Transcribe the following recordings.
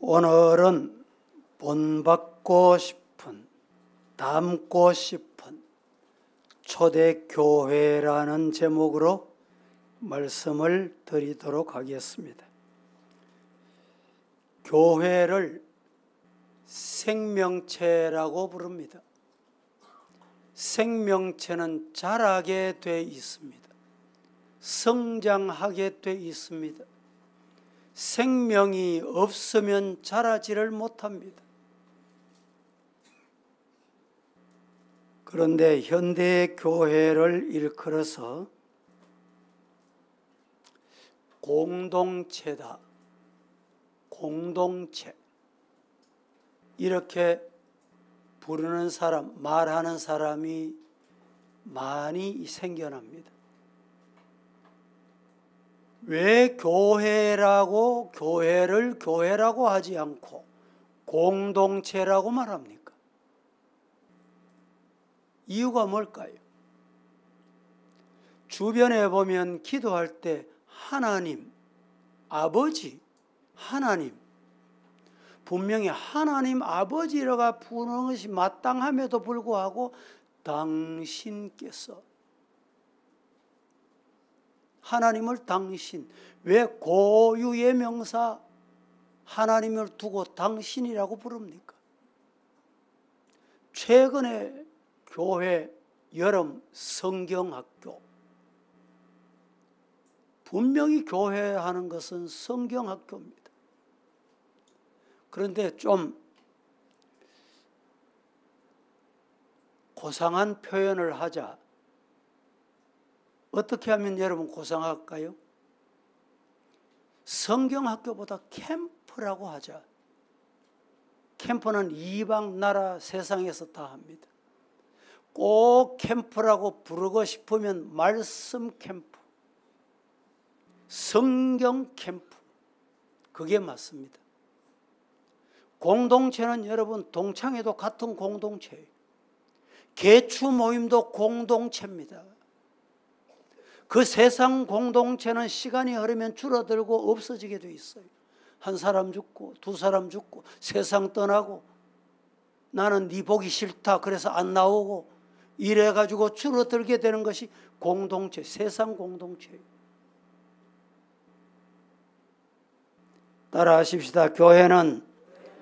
오늘은 본받고 싶은, 닮고 싶은 초대교회라는 제목으로 말씀을 드리도록 하겠습니다. 교회를 생명체라고 부릅니다. 생명체는 자라게 돼 있습니다. 성장하게 돼 있습니다. 생명이 없으면 자라지를 못합니다. 그런데 현대의 교회를 일컬어서 공동체다, 공동체, 이렇게 부르는 사람, 말하는 사람이 많이 생겨납니다. 왜 교회를 교회라고 하지 않고 공동체라고 말합니까? 이유가 뭘까요? 주변에 보면 기도할 때 하나님, 아버지, 하나님, 분명히 하나님 아버지라고 부르는 것이 마땅함에도 불구하고 당신께서, 하나님을 당신, 왜 고유의 명사 하나님을 두고 당신이라고 부릅니까? 최근에 교회 여름 성경학교, 분명히 교회 하는 것은 성경학교입니다. 그런데 좀 고상한 표현을 하자. 어떻게 하면 여러분 고상할까요? 성경학교보다 캠프라고 하자. 캠프는 이방 나라 세상에서 다 합니다. 꼭 캠프라고 부르고 싶으면 말씀 캠프, 성경 캠프, 그게 맞습니다. 공동체는 여러분 동창회도 같은 공동체예요. 개추 모임도 공동체입니다. 그 세상 공동체는 시간이 흐르면 줄어들고 없어지게 돼 있어요. 한 사람 죽고 두 사람 죽고 세상 떠나고 나는 네 보기 싫다 그래서 안 나오고 이래가지고 줄어들게 되는 것이 공동체, 세상 공동체예요. 따라하십시다. 교회는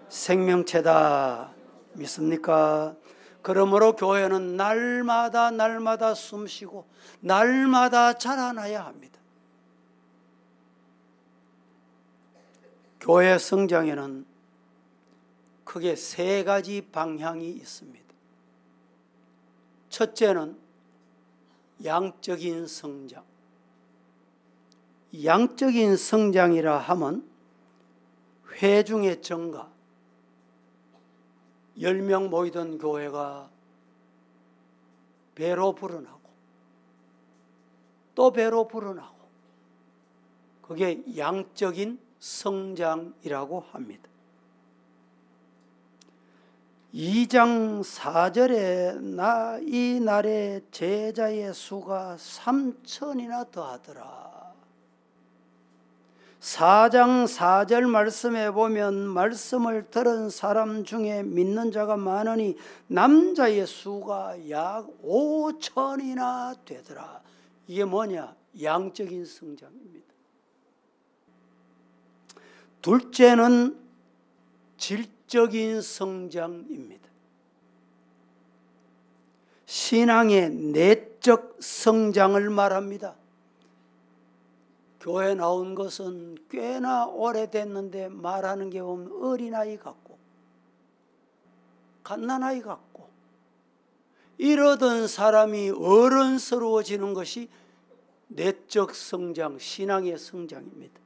생명체다. 믿습니까? 그러므로 교회는 날마다 숨쉬고 날마다 자라나야 합니다. 교회 성장에는 크게 세 가지 방향이 있습니다. 첫째는 양적인 성장. 양적인 성장이라 하면 회중의 증가, 10명 모이던 교회가 배로 불어나고 또 배로 불어나고, 그게 양적인 성장이라고 합니다. 2장 4절에 이 날에 제자의 수가 3천이나 더하더라. 4장 4절 말씀에 보면 말씀을 들은 사람 중에 믿는 자가 많으니 남자의 수가 약 5천이나 되더라. 이게 뭐냐? 양적인 성장입니다. 둘째는 질적인 성장입니다. 신앙의 내적 성장을 말합니다. 교회 나온 것은 꽤나 오래됐는데 말하는 게 보면 어린아이 같고 갓난아이 같고, 이러던 사람이 어른스러워지는 것이 내적 성장, 신앙의 성장입니다.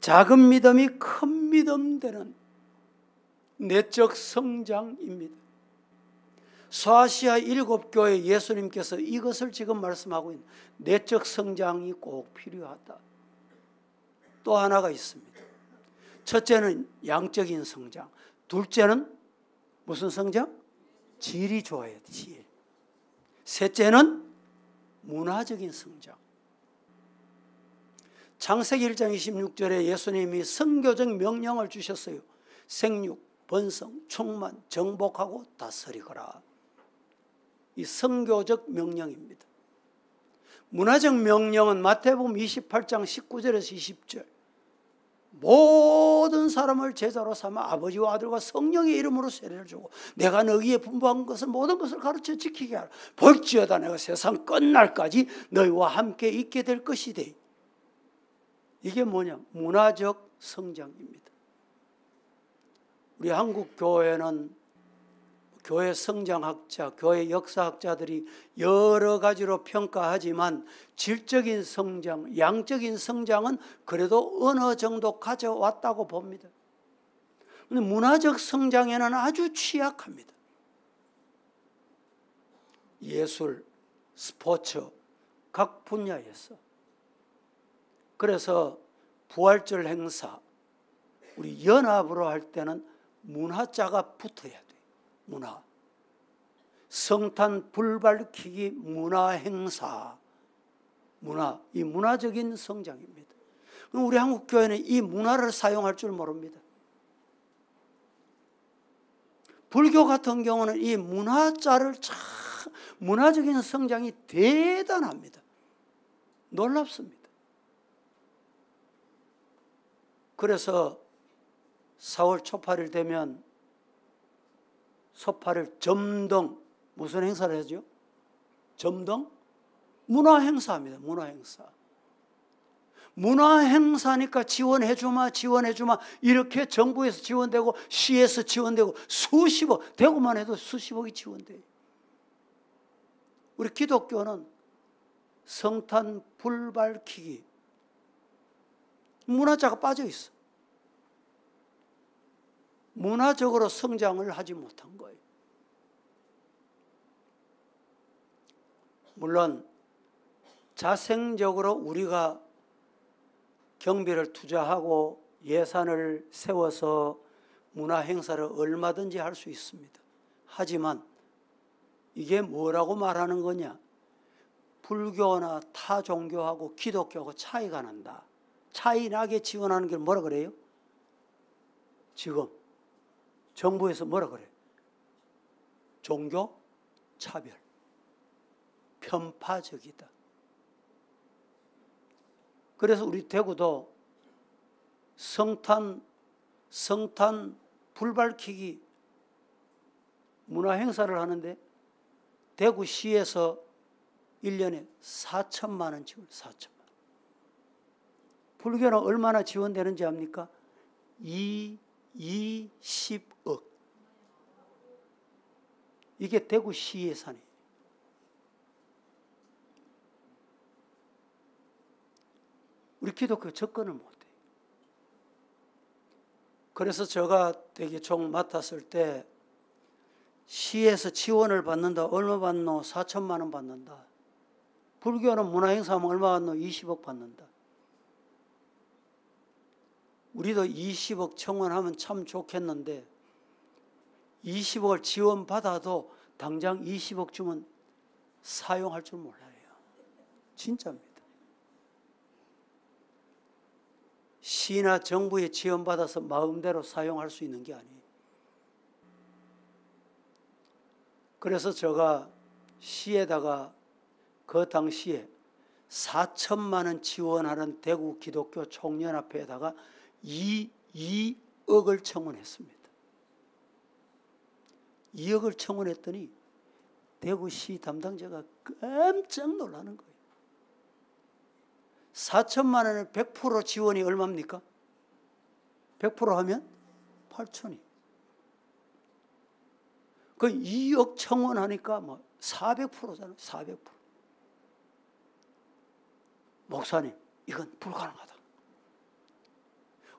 작은 믿음이 큰 믿음 되는 내적 성장입니다. 소아시아 7교회 예수님께서 이것을 지금 말씀하고 있는 내적 성장이 꼭 필요하다. 또 하나가 있습니다. 첫째는 양적인 성장, 둘째는 무슨 성장? 질이 좋아야 돼, 질. 셋째는 문화적인 성장. 창세기 1장 26절에 예수님이 선교적 명령을 주셨어요. 생육, 번성, 충만, 정복하고 다스리거라. 이 선교적 명령입니다. 문화적 명령은 마태복음 28장 19절에서 20절. 모든 사람을 제자로 삼아 아버지와 아들과 성령의 이름으로 세례를 주고 내가 너희에 분부한 것을 모든 것을 가르쳐 지키게 하라. 볼지어다 내가 세상 끝날까지 너희와 함께 있게 될 것이되. 이게 뭐냐? 문화적 성장입니다. 우리 한국 교회는 교회 성장학자, 교회 역사학자들이 여러 가지로 평가하지만 질적인 성장, 양적인 성장은 그래도 어느 정도 가져왔다고 봅니다. 그런데 문화적 성장에는 아주 취약합니다. 예술, 스포츠, 각 분야에서. 그래서 부활절 행사, 우리 연합으로 할 때는 문화자가 붙어야 돼요. 문화. 성탄 불 밝히기 문화 행사. 문화. 이 문화적인 성장입니다. 그럼 우리 한국 교회는 이 문화를 사용할 줄 모릅니다. 불교 같은 경우는 이 문화자를 참 문화적인 성장이 대단합니다. 놀랍습니다. 그래서 4월 초 8일 되면 소 8일 점등 무슨 행사를 하죠? 점등? 문화행사입니다. 문화행사. 문화행사니까 지원해주마 이렇게 정부에서 지원되고 시에서 지원되고 수십억, 대구만 해도 수십억이 지원돼요. 우리 기독교는 성탄 불 밝히기 문화자가 빠져 있어. 문화적으로 성장을 하지 못한 거예요. 물론 자생적으로 우리가 경비를 투자하고 예산을 세워서 문화 행사를 얼마든지 할 수 있습니다. 하지만 이게 뭐라고 말하는 거냐? 불교나 타 종교하고 기독교하고 차이가 난다. 차이 나게 지원하는 게 뭐라 그래요? 지금 정부에서 뭐라 그래? 종교 차별, 편파적이다. 그래서 우리 대구도 성탄 불 밝히기 문화 행사를 하는데 대구시에서 1년에 4천만 원 지원, 4천만 원. 불교는 얼마나 지원되는지 압니까? 20억. 이게 대구시 예산이에요. 우리 기독교 접근을 못해요. 그래서 제가 대기총 맡았을 때 시에서 지원을 받는다. 얼마 받노? 4천만 원 받는다. 불교는 문화행사하면 얼마 받노? 20억 받는다. 우리도 20억 청원하면 참 좋겠는데 20억을 지원받아도 당장 20억 주면 사용할 줄 몰라요. 진짜입니다. 시나 정부에 지원받아서 마음대로 사용할 수 있는 게 아니에요. 그래서 제가 시에다가 그 당시에 4천만 원 지원하는 대구 기독교 총연합회에다가 2억을 청원했습니다. 2억을 청원했더니 대구시 담당자가 깜짝 놀라는 거예요. 4천만 원을 100% 지원이 얼마입니까? 100% 하면 8천이. 그 2억 청원하니까 뭐 400%잖아요. 400%. 목사님, 이건 불가능하다.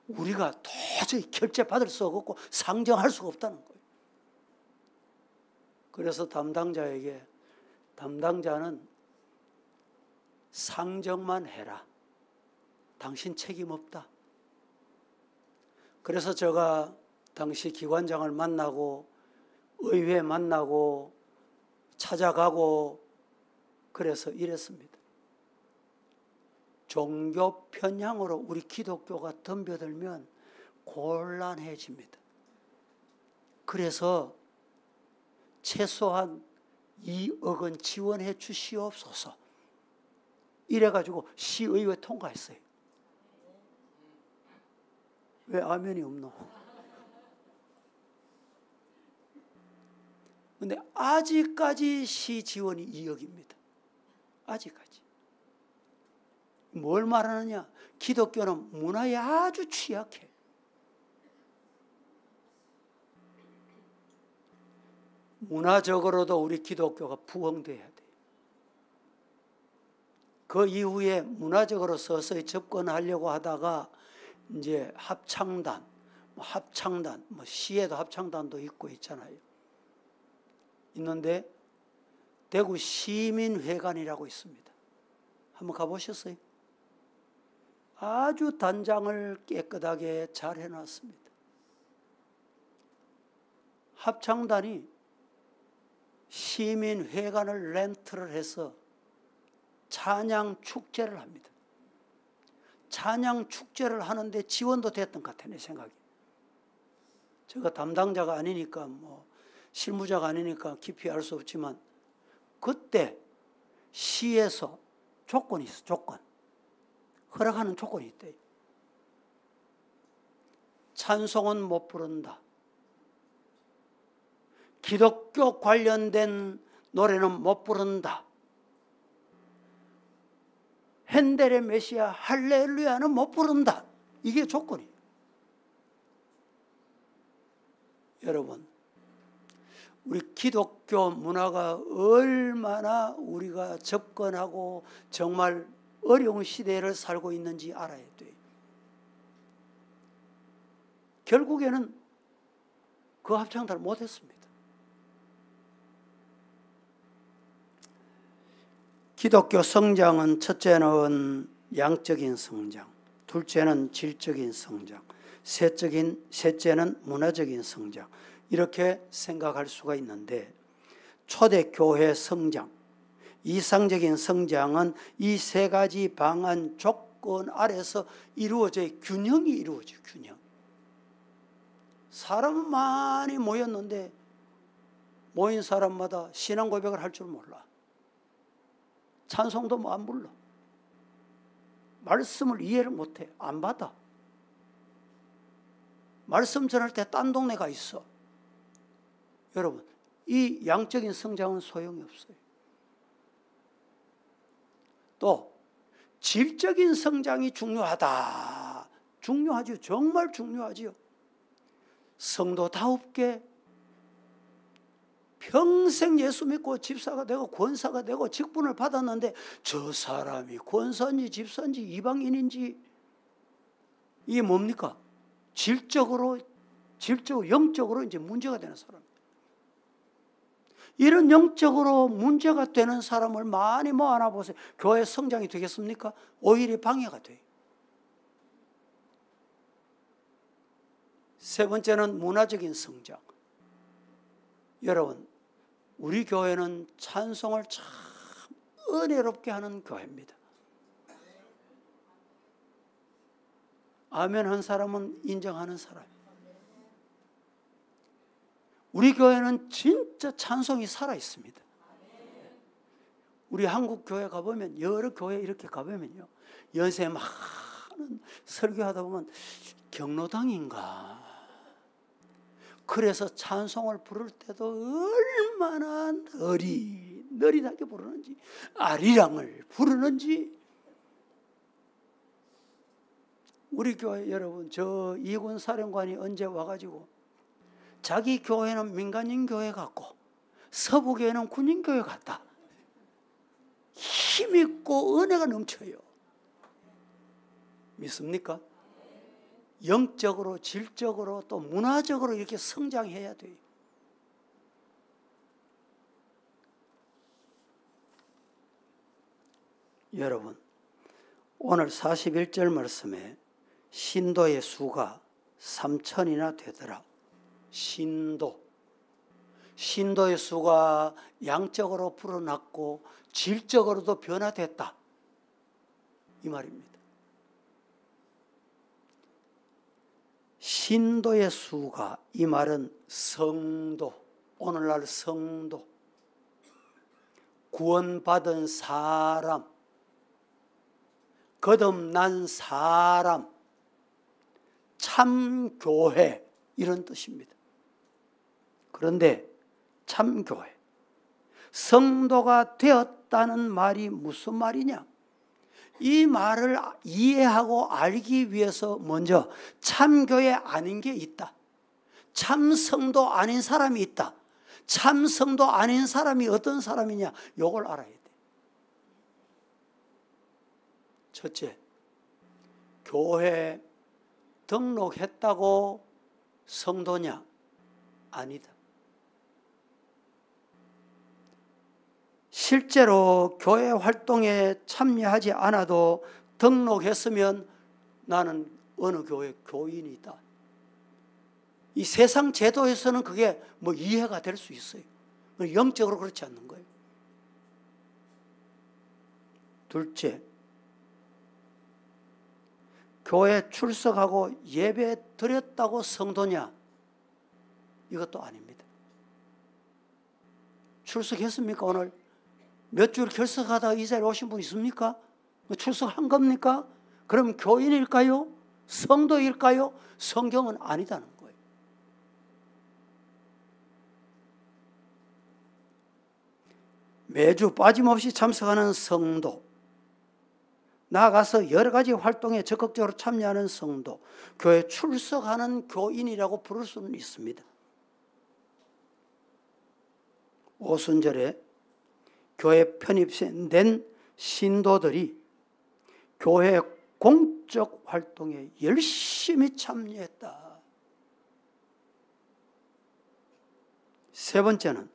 우리가 도저히 결제받을 수가 없고 상정할 수가 없다는 거예요. 그래서 담당자는 상정만 해라. 당신 책임 없다. 그래서 제가 당시 기관장을 만나고 의회 만나고 찾아가고 그래서 이랬습니다. 종교 편향으로 우리 기독교가 덤벼들면 곤란해집니다. 그래서 최소한 2억 원 지원해 주시옵소서. 이래가지고 시의회 통과했어요. 왜 아멘이 없노? 근데 아직까지 시 지원이 2억입니다. 아직까지. 뭘 말하느냐? 기독교는 문화에 아주 취약해. 문화적으로도 우리 기독교가 부흥돼야 돼. 그 이후에 문화적으로 서서히 접근하려고 하다가 이제 합창단, 시에도 합창단도 있고 있잖아요. 있는데 대구 시민회관이라고 있습니다. 한번 가보셨어요? 아주 단장을 깨끗하게 잘 해놨습니다. 합창단이 시민회관을 렌트를 해서 찬양 축제를 합니다. 찬양 축제를 하는데 지원도 됐던 것 같아요, 내 생각에. 제가 담당자가 아니니까 실무자가 아니니까 깊이 알 수 없지만 그때 시에서 조건이 있어. 조건. 허락하는 조건이 있대요. 찬송은 못 부른다. 기독교 관련된 노래는 못 부른다. 핸델의 메시아 할렐루야는 못 부른다. 이게 조건이에요. 여러분, 우리 기독교 문화가 얼마나 우리가 접근하고 정말 어려운 시대를 살고 있는지 알아야 돼요. 결국에는 그 합창단을 못했습니다. 기독교 성장은 첫째는 양적인 성장, 둘째는 질적인 성장, 셋째는 문화적인 성장, 이렇게 생각할 수가 있는데 초대교회 성장, 이상적인 성장은 이 세 가지 방안 조건 아래서 이루어져요. 균형이 이루어져요. 균형. 사람은 많이 모였는데 모인 사람마다 신앙 고백을 할 줄 몰라. 찬송도 안 불러. 말씀을 이해를 못해. 안 받아. 말씀 전할 때 딴 동네 가 있어. 여러분, 이 양적인 성장은 소용이 없어요. 또 질적인 성장이 중요하다. 중요하죠. 정말 중요하지요. 성도다웁게 평생 예수 믿고 집사가 되고 권사가 되고 직분을 받았는데 저 사람이 권사인지 집사인지 이방인인지 이게 뭡니까? 질적으로 영적으로 이제 문제가 되는 사람. 이런 영적으로 문제가 되는 사람을 많이 모아놔 보세요. 교회 성장이 되겠습니까? 오히려 방해가 돼요. 세 번째는 문화적인 성장. 여러분, 우리 교회는 찬송을 참 은혜롭게 하는 교회입니다. 아멘 한 사람은 인정하는 사람. 우리 교회는 진짜 찬송이 살아 있습니다. 우리 한국 교회 가보면, 여러 교회 이렇게 가보면요, 연세 많은 설교하다 보면 경로당인가. 그래서 찬송을 부를 때도 얼마나 느리하게 부르는지, 아리랑을 부르는지. 우리 교회 여러분, 저 이군 사령관이 언제 와가지고 자기 교회는 민간인 교회 같고 서부교회는 군인교회 같다. 힘있고 은혜가 넘쳐요. 믿습니까? 영적으로, 질적으로, 또 문화적으로 이렇게 성장해야 돼요. 여러분, 오늘 41절 말씀에 신도의 수가 3,000이나 되더라. 신도의 수가 양적으로 불어났고 질적으로도 변화됐다. 이 말입니다. 신도의 수가, 이 말은 성도, 오늘날 성도, 구원받은 사람, 거듭난 사람, 참교회, 이런 뜻입니다. 그런데 참교회, 성도가 되었다는 말이 무슨 말이냐? 이 말을 이해하고 알기 위해서 먼저 참교회 아닌 게 있다. 참성도 아닌 사람이 있다. 참성도 아닌 사람이 어떤 사람이냐? 이걸 알아야 돼. 첫째, 교회에 등록했다고 성도냐? 아니다. 실제로 교회 활동에 참여하지 않아도 등록했으면 나는 어느 교회 교인이다. 이 세상 제도에서는 그게 뭐 이해가 될 수 있어요. 영적으로 그렇지 않는 거예요. 둘째, 교회 출석하고 예배 드렸다고 성도냐? 이것도 아닙니다. 출석했습니까? 오늘 몇 줄 결석하다가 이 자리에 오신 분 있습니까? 출석한 겁니까? 그럼 교인일까요? 성도일까요? 성경은 아니다는 거예요. 매주 빠짐없이 참석하는 성도, 나아가서 여러 가지 활동에 적극적으로 참여하는 성도, 교회 출석하는 교인이라고 부를 수는 있습니다. 오순절에 교회 편입된 신도들이 교회 공적 활동에 열심히 참여했다. 세 번째는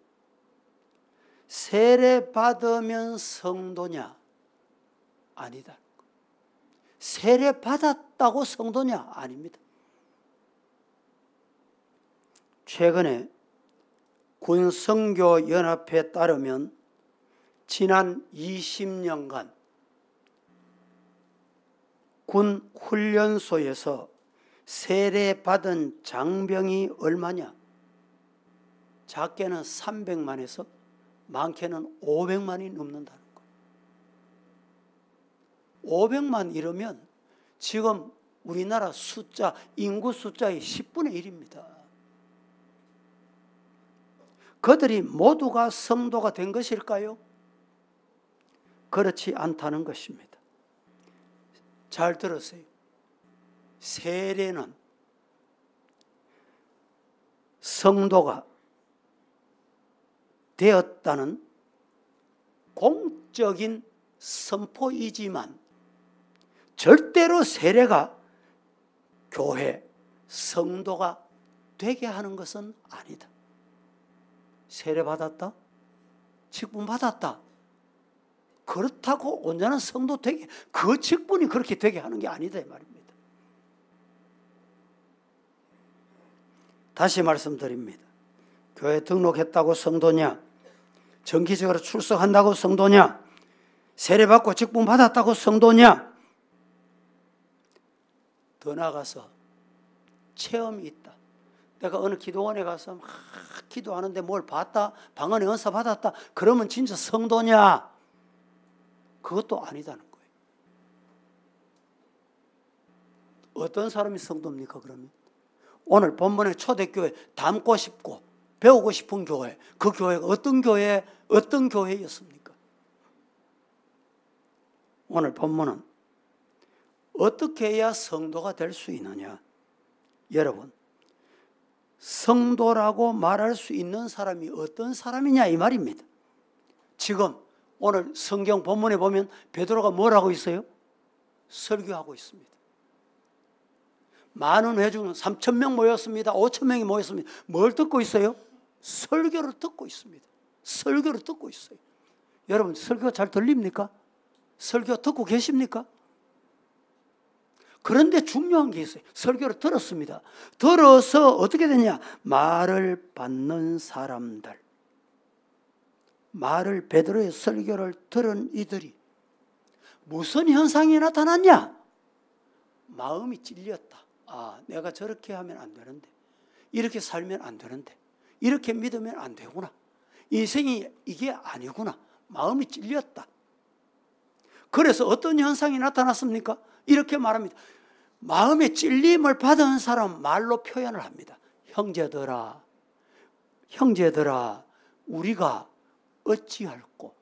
세례 받으면 성도냐? 아니다. 세례 받았다고 성도냐? 아닙니다. 최근에 군성교연합회에 따르면 지난 20년간 군 훈련소에서 세례받은 장병이 얼마냐? 작게는 300만에서 많게는 500만이 넘는다는 거예요. 500만 이러면 지금 우리나라 숫자, 인구 숫자의 10분의 1입니다. 그들이 모두가 성도가 된 것일까요? 그렇지 않다는 것입니다. 잘 들으세요. 세례는 성도가 되었다는 공적인 선포이지만 절대로 세례가 교회 성도가 되게 하는 것은 아니다. 세례 받았다? 직분 받았다? 그렇다고 온전한 성도 되게, 그 직분이 그렇게 되게 하는 게 아니다 이 말입니다. 다시 말씀드립니다. 교회 등록했다고 성도냐? 정기적으로 출석한다고 성도냐? 세례받고 직분 받았다고 성도냐? 더 나아가서 체험이 있다. 내가 어느 기도원에 가서 막 기도하는데 뭘 봤다, 방언의 은사 받았다, 그러면 진짜 성도냐? 그것도 아니다는 거예요. 어떤 사람이 성도입니까? 그러면 오늘 본문의 초대교회 닮고 싶고 배우고 싶은 교회, 그 교회가 어떤 교회, 어떤 교회였습니까? 오늘 본문은 어떻게 해야 성도가 될 수 있느냐? 여러분, 성도라고 말할 수 있는 사람이 어떤 사람이냐 이 말입니다. 지금 오늘 성경 본문에 보면 베드로가 뭘 하고 있어요? 설교하고 있습니다. 많은 회중 3,000명 모였습니다. 5,000명이 모였습니다. 뭘 듣고 있어요? 설교를 듣고 있습니다. 설교를 듣고 있어요. 여러분 설교 잘 들립니까? 설교 듣고 계십니까? 그런데 중요한 게 있어요. 설교를 들었습니다. 들어서 어떻게 되냐? 말을 받는 사람들. 말을 베드로의 설교를 들은 이들이 무슨 현상이 나타났냐? 마음이 찔렸다. 아, 내가 저렇게 하면 안 되는데, 이렇게 살면 안 되는데, 이렇게 믿으면 안 되구나. 인생이 이게 아니구나. 마음이 찔렸다. 그래서 어떤 현상이 나타났습니까? 이렇게 말합니다. 마음의 찔림을 받은 사람 말로 표현을 합니다. 형제들아, 형제들아, 우리가 어찌할꼬?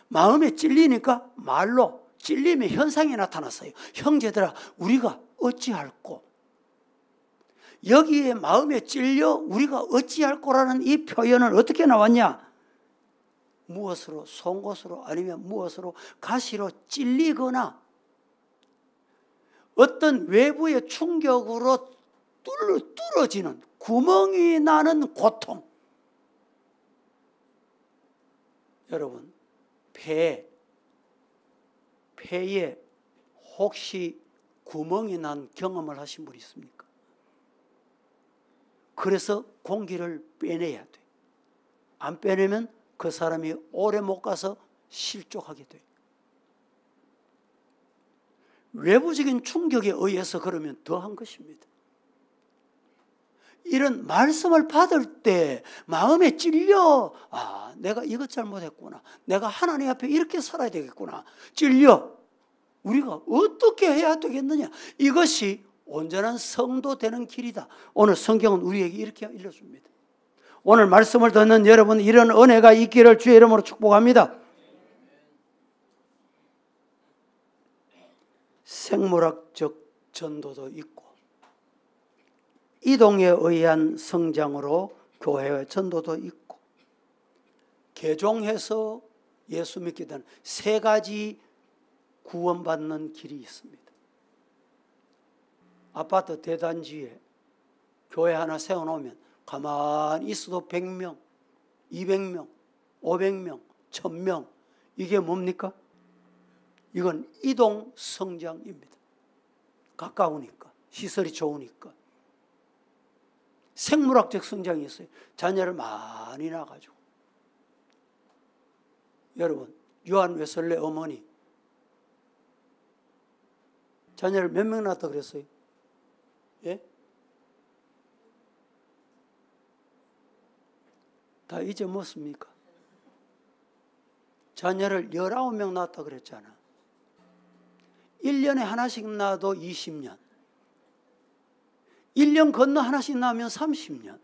마음에 찔리니까 말로 찔림의 현상이 나타났어요. 형제들아, 우리가 어찌할꼬? 여기에 마음에 찔려 우리가 어찌할꼬라는 이 표현은 어떻게 나왔냐? 무엇으로? 송곳으로 아니면 무엇으로? 가시로 찔리거나 어떤 외부의 충격으로 뚫어지는 구멍이 나는 고통. 여러분, 폐에 혹시 구멍이 난 경험을 하신 분 있습니까? 그래서 공기를 빼내야 돼. 안 빼내면 그 사람이 오래 못 가서 실족하게 돼. 외부적인 충격에 의해서 그러면 더한 것입니다. 이런 말씀을 받을 때 마음에 찔려, 아, 내가 이것 잘못했구나. 내가 하나님 앞에 이렇게 살아야 되겠구나. 찔려. 우리가 어떻게 해야 되겠느냐. 이것이 온전한 성도 되는 길이다. 오늘 성경은 우리에게 이렇게 일러줍니다. 오늘 말씀을 듣는 여러분, 이런 은혜가 있기를 주의 이름으로 축복합니다. 생물학적 전도도 있고 이동에 의한 성장으로 교회의 전도도 있고 개종해서 예수 믿게 되는 세 가지 구원받는 길이 있습니다. 아파트 대단지에 교회 하나 세워놓으면 가만히 있어도 100명, 200명, 500명, 1000명 이게 뭡니까? 이건 이동 성장입니다. 가까우니까, 시설이 좋으니까. 생물학적 성장이 있어요. 자녀를 많이 낳아가지고. 여러분, 요한 웨슬레 어머니 자녀를 몇 명 낳았다 그랬어요? 예? 다 잊어먹습니까? 자녀를 19명 낳았다 그랬잖아. 1년에 하나씩 낳아도 20년. 1년 건너 하나씩 낳으면 30년.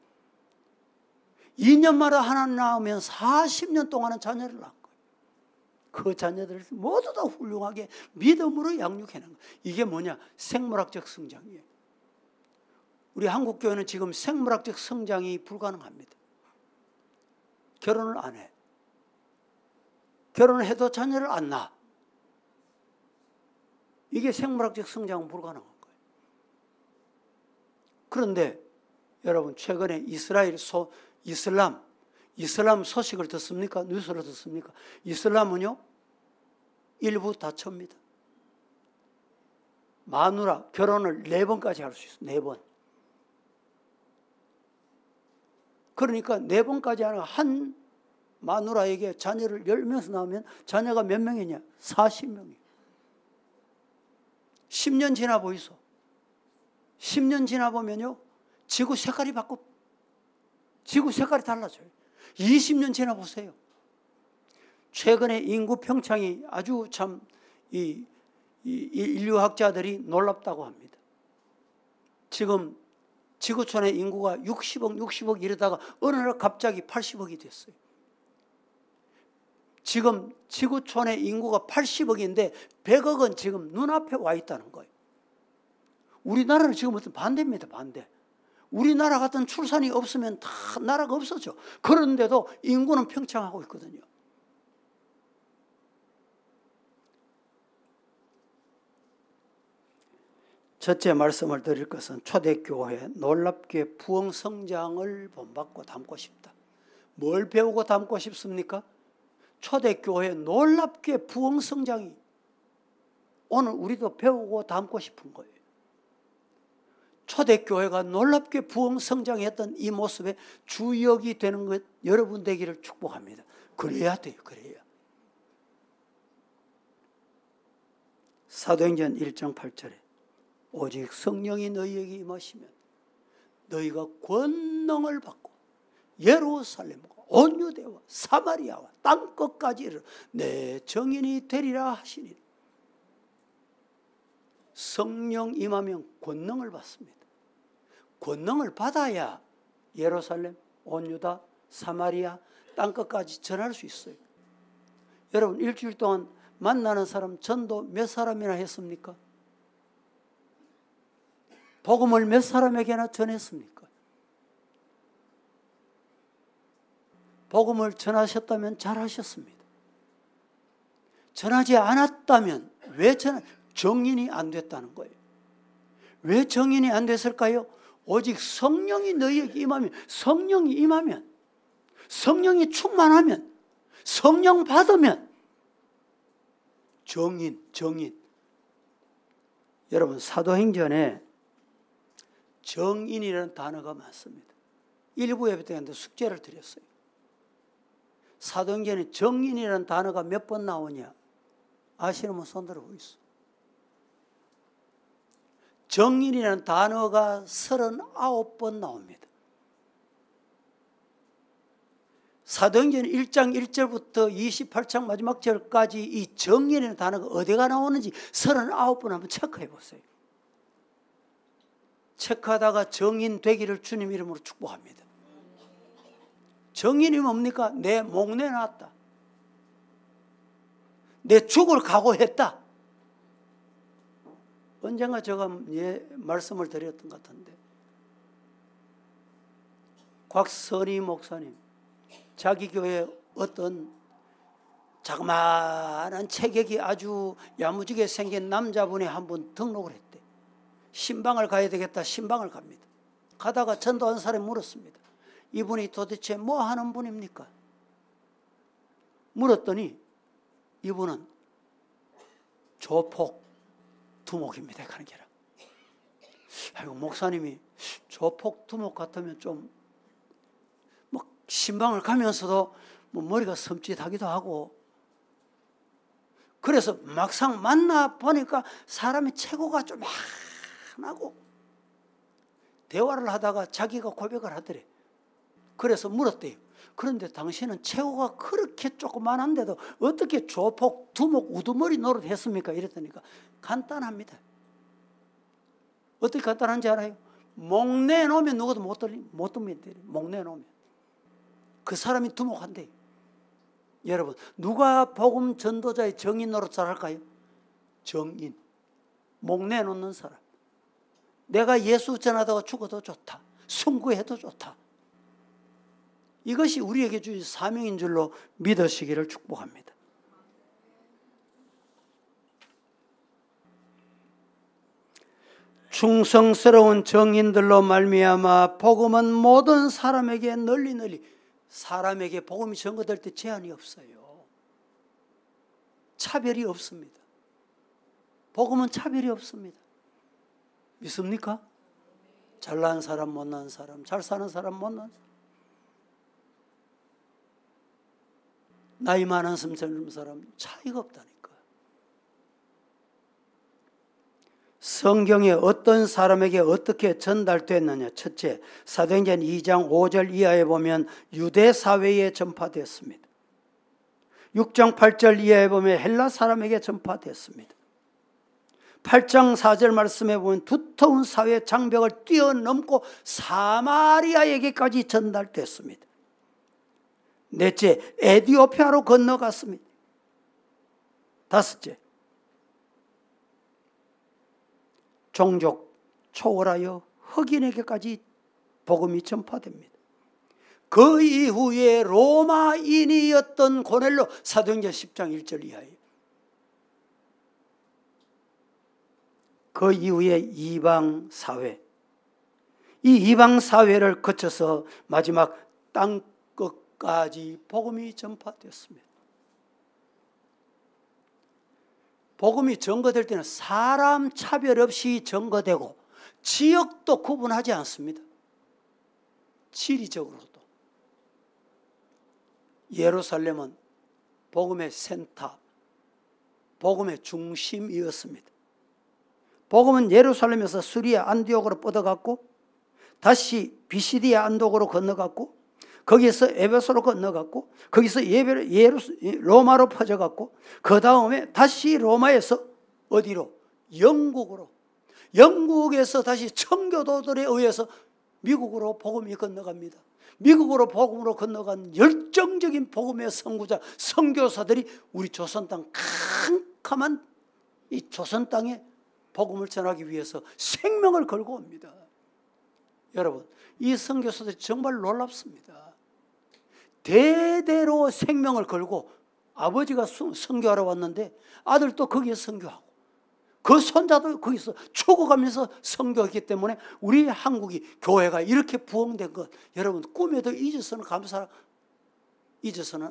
2년마다 하나 낳으면 40년 동안은 자녀를 낳은 거예요. 그 자녀들을 모두 다 훌륭하게 믿음으로 양육해낸 거예요. 이게 뭐냐? 생물학적 성장이에요. 우리 한국교회는 지금 생물학적 성장이 불가능합니다. 결혼을 안 해. 결혼을 해도 자녀를 안 낳아. 이게 생물학적 성장은 불가능한 거예요. 그런데 여러분, 최근에 이슬람 소식을 듣습니까? 뉴스를 듣습니까? 이슬람은요, 일부 다처입니다. 마누라 결혼을 4번까지 할 수 있어요. 4번. 그러니까 4번까지 하는 한 마누라에게 자녀를 10명에서 낳으면 자녀가 몇 명이냐? 40명이에요. 10년 지나 보이소. 10년 지나 보면요, 지구 색깔이 지구 색깔이 달라져요. 20년 지나 보세요. 최근에 인구 평창이 아주 참 이 인류학자들이 놀랍다고 합니다. 지금 지구촌의 인구가 60억 이러다가 어느 날 갑자기 80억이 됐어요. 지금 지구촌의 인구가 80억인데 100억은 지금 눈앞에 와 있다는 거예요. 우리나라는 지금 어떤 반대입니다. 반대. 우리나라 같은 출산이 없으면 다 나라가 없어져. 그런데도 인구는 평창하고 있거든요. 첫째 말씀을 드릴 것은 초대교회 놀랍게 부흥성장을 본받고 담고 싶다. 뭘 배우고 담고 싶습니까? 초대교회 놀랍게 부흥성장이 오늘 우리도 배우고 담고 싶은 거예요. 초대교회가 놀랍게 부흥성장했던 이 모습의 주역이 되는 것 여러분 되기를 축복합니다. 그래야 돼요. 그래야. 사도행전 1장 8절에 오직 성령이 너희에게 임하시면 너희가 권능을 받고 예루살렘과 온 유대와 사마리아와 땅끝까지 이르러 내 증인이 되리라 하시니, 성령 임하면 권능을 받습니다. 권능을 받아야 예루살렘, 온 유다, 사마리아, 땅끝까지 전할 수 있어요. 여러분, 일주일 동안 만나는 사람 전도 몇 사람이나 했습니까? 복음을 몇 사람에게나 전했습니까? 복음을 전하셨다면 잘하셨습니다. 전하지 않았다면 왜 정인이 안 됐다는 거예요. 왜 정인이 안 됐을까요? 오직 성령이 너희에게 임하면, 성령이 임하면, 성령이 충만하면, 성령 받으면 정인. 여러분, 사도행전에 정인이라는 단어가 많습니다. 일부 예배 때인데 숙제를 드렸어요. 사도행전에 정인이라는 단어가 몇 번 나오냐? 아시는 분 손 들어 보이소. 정인이라는 단어가 39번 나옵니다. 사도행전 1장 1절부터 28장 마지막 절까지 이 정인이라는 단어가 어디가 나오는지 39번 한번 체크해 보세요. 체크하다가 정인 되기를 주님 이름으로 축복합니다. 정인이 뭡니까? 내 목내 놨다. 내 죽을 각오했다. 언젠가 제가 말씀을 드렸던 것 같은데, 곽선희 목사님, 자기 교회 어떤 자그마한 체격이 아주 야무지게 생긴 남자분이 한 분 등록을 했대. 신방을 가야 되겠다. 신방을 갑니다. 가다가 전도한 사람이 물었습니다. 이분이 도대체 뭐 하는 분입니까? 물었더니 이분은 조폭 두목입니다. 그런 게라. 아이고, 목사님이 조폭 두목 같으면 좀 뭐 신방을 가면서도 뭐 머리가 섬찟하기도 하고, 그래서 막상 만나 보니까 사람의 체구가 좀 하고, 대화를 하다가 자기가 고백을 하더래. 그래서 물었대요. 그런데 당신은 체구가 그렇게 조그만한데도 어떻게 조폭, 두목, 우두머리 노릇 했습니까? 이랬더니까 간단합니다. 어떻게 간단한지 알아요? 목 내놓으면 누구도 못 듭니다. 목 내놓으면. 그 사람이 두목한대요. 여러분, 누가 복음 전도자의 정인 노릇 잘할까요? 정인. 목 내놓는 사람. 내가 예수 전하다가 죽어도 좋다. 순구해도 좋다. 이것이 우리에게 주신 사명인 줄로 믿으시기를 축복합니다. 충성스러운 정인들로 말미암아 복음은 모든 사람에게 널리 사람에게 복음이 전거될 때 제한이 없어요. 차별이 없습니다. 복음은 차별이 없습니다. 믿습니까? 잘난 사람, 못난 사람, 잘 사는 사람, 못난 사람, 나이 많은 사람, 젊은 사람 차이가 없다니까. 성경에 어떤 사람에게 어떻게 전달됐느냐. 첫째, 사도행전 2장 5절 이하에 보면 유대 사회에 전파됐습니다. 6장 8절 이하에 보면 헬라 사람에게 전파됐습니다. 8장 4절 말씀에 보면 두터운 사회 장벽을 뛰어넘고 사마리아에게까지 전달됐습니다. 넷째, 에티오피아로 건너갔습니다. 다섯째, 종족 초월하여 흑인에게까지 복음이 전파됩니다. 그 이후에 로마인이었던 고넬료, 사도행전 10장 1절 이하에. 그 이후에 이방 사회, 이 이방 사회를 거쳐서 마지막 땅끝까지 복음이 전파됐습니다. 복음이 전거될 때는 사람 차별 없이 전거되고 지역도 구분하지 않습니다. 지리적으로도. 예루살렘은 복음의 센터, 복음의 중심이었습니다. 복음은 예루살렘에서 수리아 안디옥으로 뻗어갔고 다시 비시디아 안독으로 건너갔고 거기에서 에베소로 건너갔고 거기서 로마로 퍼져갔고 그 다음에 다시 로마에서 어디로? 영국으로. 영국에서 다시 청교도들에 의해서 미국으로 복음이 건너갑니다. 미국으로 복음으로 건너간 열정적인 복음의 선구자, 선교사들이 우리 조선 땅 캄캄한 이 조선 땅에 복음을 전하기 위해서 생명을 걸고 옵니다. 여러분, 이 선교사들이 정말 놀랍습니다. 대대로 생명을 걸고 아버지가 선교하러 왔는데 아들도 거기에 선교하고 그 손자도 거기서 죽어가면서 선교했기 때문에 우리 한국이 교회가 이렇게 부흥된 것 여러분 꿈에도 잊어서는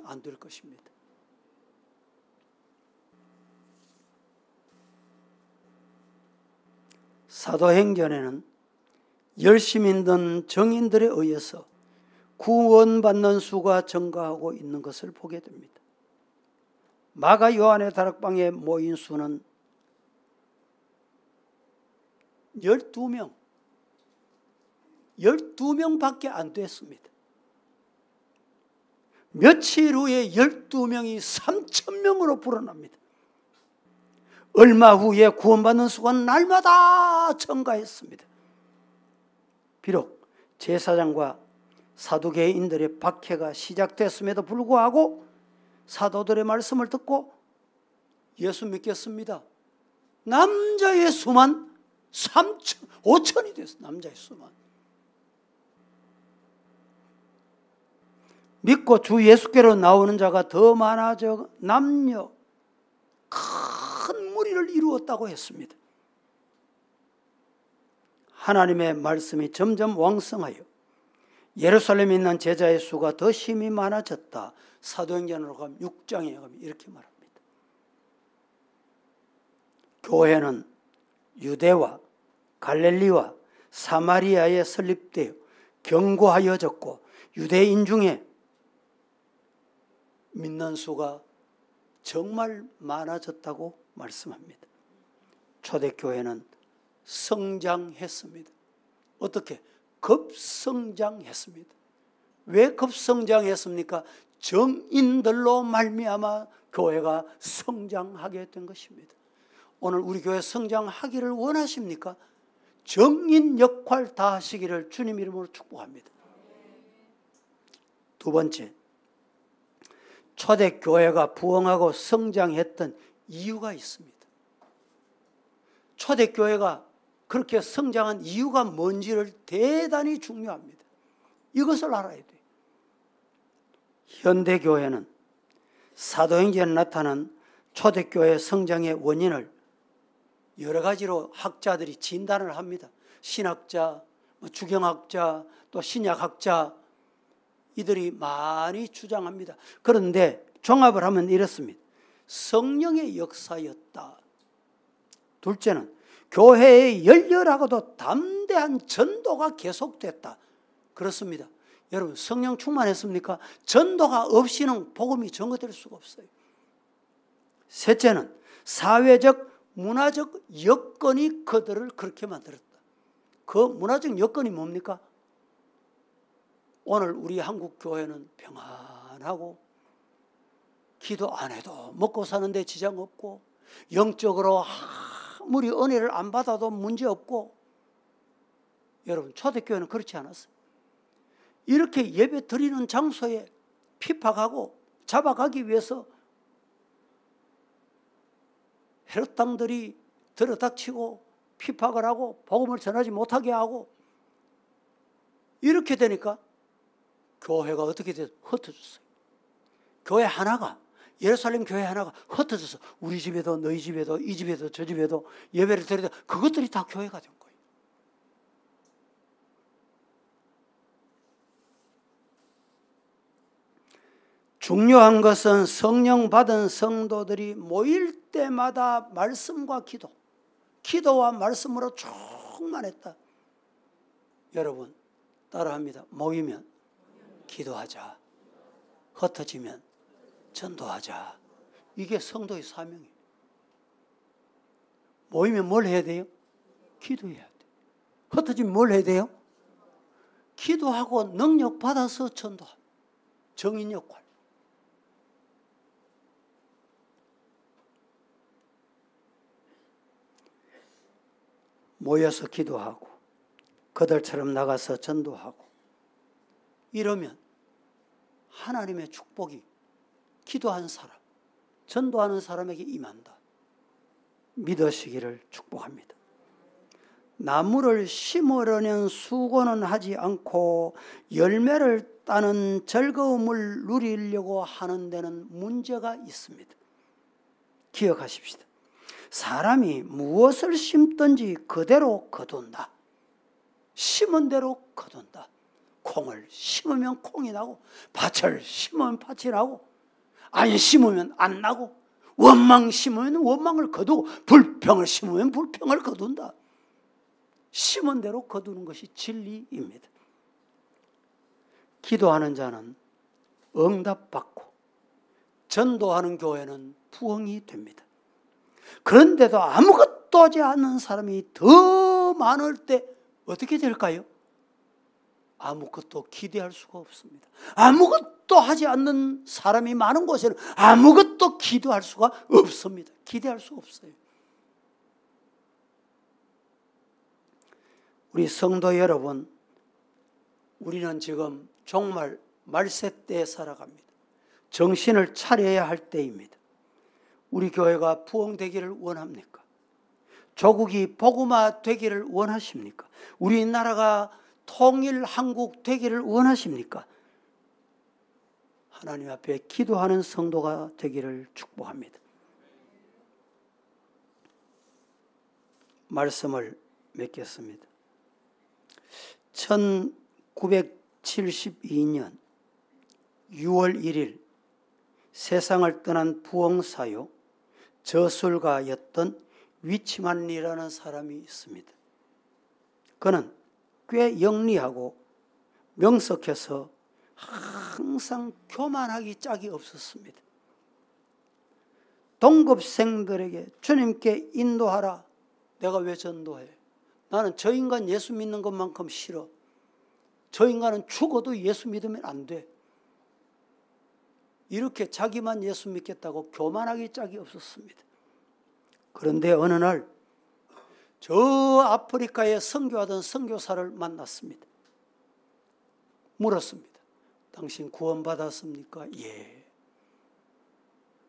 안 될 것입니다. 사도행전에는 열심히 있는 정인들에 의해서 구원받는 수가 증가하고 있는 것을 보게 됩니다. 마가 요한의 다락방에 모인 수는 12명밖에 안 됐습니다. 며칠 후에 12명이 3,000명으로 불어납니다. 얼마 후에 구원받는 수가 날마다 증가했습니다. 비록 제사장과 사두개인들의 박해가 시작됐음에도 불구하고 사도들의 말씀을 듣고 예수 믿겠습니다. 남자의 수만 5천이 됐어. 남자의 수만. 믿고 주 예수께로 나오는 자가 더 많아져 남녀 큰 무리를 이루었다고 했습니다. 하나님의 말씀이 점점 왕성하여 예루살렘에 있는 제자의 수가 더 심히 많아졌다. 사도행전으로 가면 6장에 가면 이렇게 말합니다. 교회는 유대와 갈릴리와 사마리아에 설립되어 견고하여졌고 유대인 중에 믿는 수가 정말 많아졌다고 말씀합니다. 초대교회는 성장했습니다. 어떻게? 급성장했습니다. 왜 급성장했습니까? 정인들로 말미암아 교회가 성장하게 된 것입니다. 오늘 우리 교회 성장하기를 원하십니까? 정인 역할 다 하시기를 주님 이름으로 축복합니다. 두 번째, 초대교회가 부흥하고 성장했던 이유가 있습니다. 초대교회가 그렇게 성장한 이유가 뭔지를 대단히 중요합니다. 이것을 알아야 돼요. 현대교회는 사도행전에 나타난 초대교회 성장의 원인을 여러 가지로 학자들이 진단을 합니다. 신학자, 주경학자, 또 신약학자 이들이 많이 주장합니다. 그런데 종합을 하면 이렇습니다. 성령의 역사였다. 둘째는 교회의 열렬하고도 담대한 전도가 계속됐다. 그렇습니다. 여러분 성령 충만했습니까? 전도가 없이는 복음이 전거될 수가 없어요. 셋째는 사회적 문화적 여건이 그들을 그렇게 만들었다. 그 문화적 여건이 뭡니까? 오늘 우리 한국 교회는 평안하고 기도 안 해도 먹고 사는데 지장 없고 영적으로 아무리 은혜를 안 받아도 문제 없고 여러분 초대교회는 그렇지 않았어요. 이렇게 예배 드리는 장소에 핍박하고 잡아가기 위해서 헤롯 당들이 들어닥치고 핍박을 하고 복음을 전하지 못하게 하고 이렇게 되니까 교회가 어떻게 돼서 흩어졌어요. 교회 하나가 예루살렘 교회 하나가 흩어져서 우리 집에도 너희 집에도 이 집에도 저 집에도 예배를 드리다 그것들이 다 교회가 된 거예요. 중요한 것은 성령 받은 성도들이 모일 때마다 말씀과 기도와 말씀으로 충만했다. 여러분 따라합니다. 모이면 기도하자. 흩어지면 전도하자. 이게 성도의 사명이에요. 모이면 뭘 해야 돼요? 기도해야 돼요. 흩어지면 뭘 해야 돼요? 기도하고 능력 받아서 전도합니다. 정인 역할. 모여서 기도하고 그들처럼 나가서 전도하고 이러면 하나님의 축복이 기도한 사람, 전도하는 사람에게 임한다. 믿으시기를 축복합니다. 나무를 심으려는 수고는 하지 않고 열매를 따는 즐거움을 누리려고 하는 데는 문제가 있습니다. 기억하십시다. 사람이 무엇을 심든지 그대로 거둔다. 심은 대로 거둔다. 콩을 심으면 콩이 나고 밭을 심으면 밭이 나고 안 심으면 안 나고 원망 심으면 원망을 거두고 불평을 심으면 불평을 거둔다. 심은 대로 거두는 것이 진리입니다. 기도하는 자는 응답받고 전도하는 교회는 부흥이 됩니다. 그런데도 아무것도 하지 않는 사람이 더 많을 때 어떻게 될까요? 아무것도 기대할 수가 없습니다. 아무것도 하지 않는 사람이 많은 곳에는 아무것도 기도할 수가 없습니다. 기대할 수 없어요. 우리 성도 여러분, 우리는 지금 정말 말세 때에 살아갑니다. 정신을 차려야 할 때입니다. 우리 교회가 부흥되기를 원합니까? 조국이 복음화 되기를 원하십니까? 우리나라가 통일 한국 되기를 원하십니까? 하나님 앞에 기도하는 성도가 되기를 축복합니다. 말씀을 맺겠습니다. 1972년 6월 1일 세상을 떠난 부흥사요 저술가였던 위치만이라는 사람이 있습니다. 그는 꽤 영리하고 명석해서 항상 교만하기 짝이 없었습니다. 동급생들에게 주님께 인도하라. 내가 왜 전도해? 나는 저 인간 예수 믿는 것만큼 싫어. 저 인간은 죽어도 예수 믿으면 안 돼. 이렇게 자기만 예수 믿겠다고 교만하기 짝이 없었습니다. 그런데 어느 날 저 아프리카에 선교하던 선교사를 만났습니다. 물었습니다. 당신 구원받았습니까? 예.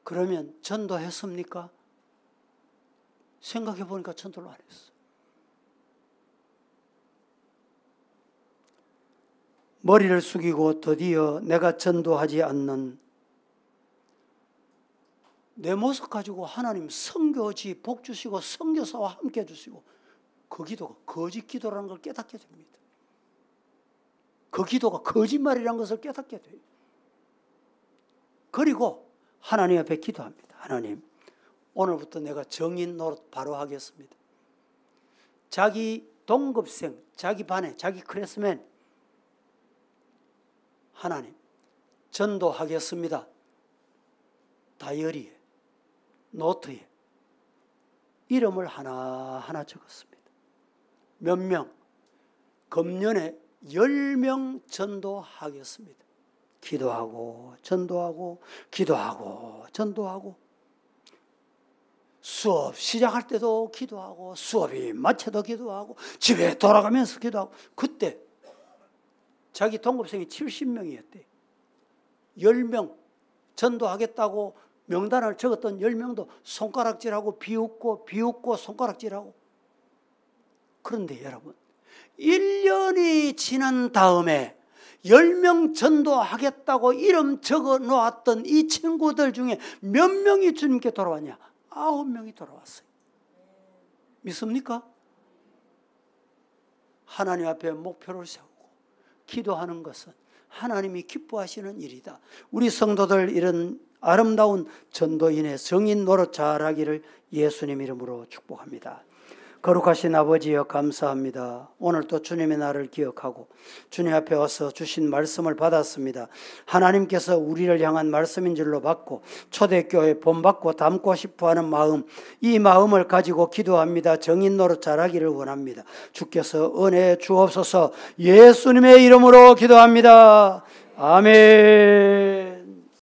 그러면 전도했습니까? 생각해 보니까 전도를 안 했어. 머리를 숙이고 드디어 내가 전도하지 않는 내 모습 가지고 하나님 선교지 복 주시고 선교사와 함께 해주시고 그 기도가 거짓 기도라는 걸 깨닫게 됩니다. 그 기도가 거짓말이라는 것을 깨닫게 돼요. 그리고 하나님 앞에 기도합니다. 하나님, 오늘부터 내가 정인 노릇 바로 하겠습니다. 자기 동급생, 자기 반에, 자기 클래스맨 하나님, 전도하겠습니다. 다이어리에, 노트에 이름을 하나하나 적었습니다. 몇 명? 금년에 10명 전도하겠습니다. 기도하고 전도하고 기도하고 전도하고 수업 시작할 때도 기도하고 수업이 마쳐도 기도하고 집에 돌아가면서 기도하고 그때 자기 동급생이 70명이었대. 10명 전도하겠다고 명단을 적었던 10명도 손가락질하고 비웃고 손가락질하고. 그런데 여러분 1년이 지난 다음에 10명 전도하겠다고 이름 적어 놓았던 이 친구들 중에 몇 명이 주님께 돌아왔냐? 9명이 돌아왔어요. 믿습니까? 하나님 앞에 목표를 세우고 기도하는 것은 하나님이 기뻐하시는 일이다. 우리 성도들 이런 아름다운 전도인의 정인 노릇 잘하기를 예수님 이름으로 축복합니다. 거룩하신 아버지여 감사합니다. 오늘 또 주님의 날을 기억하고 주님 앞에 와서 주신 말씀을 받았습니다. 하나님께서 우리를 향한 말씀인 줄로 받고 초대교회 본받고 담고 싶어하는 마음, 이 마음을 가지고 기도합니다. 정인 노릇 잘하기를 원합니다. 주께서 은혜 주옵소서. 예수님의 이름으로 기도합니다. 아멘.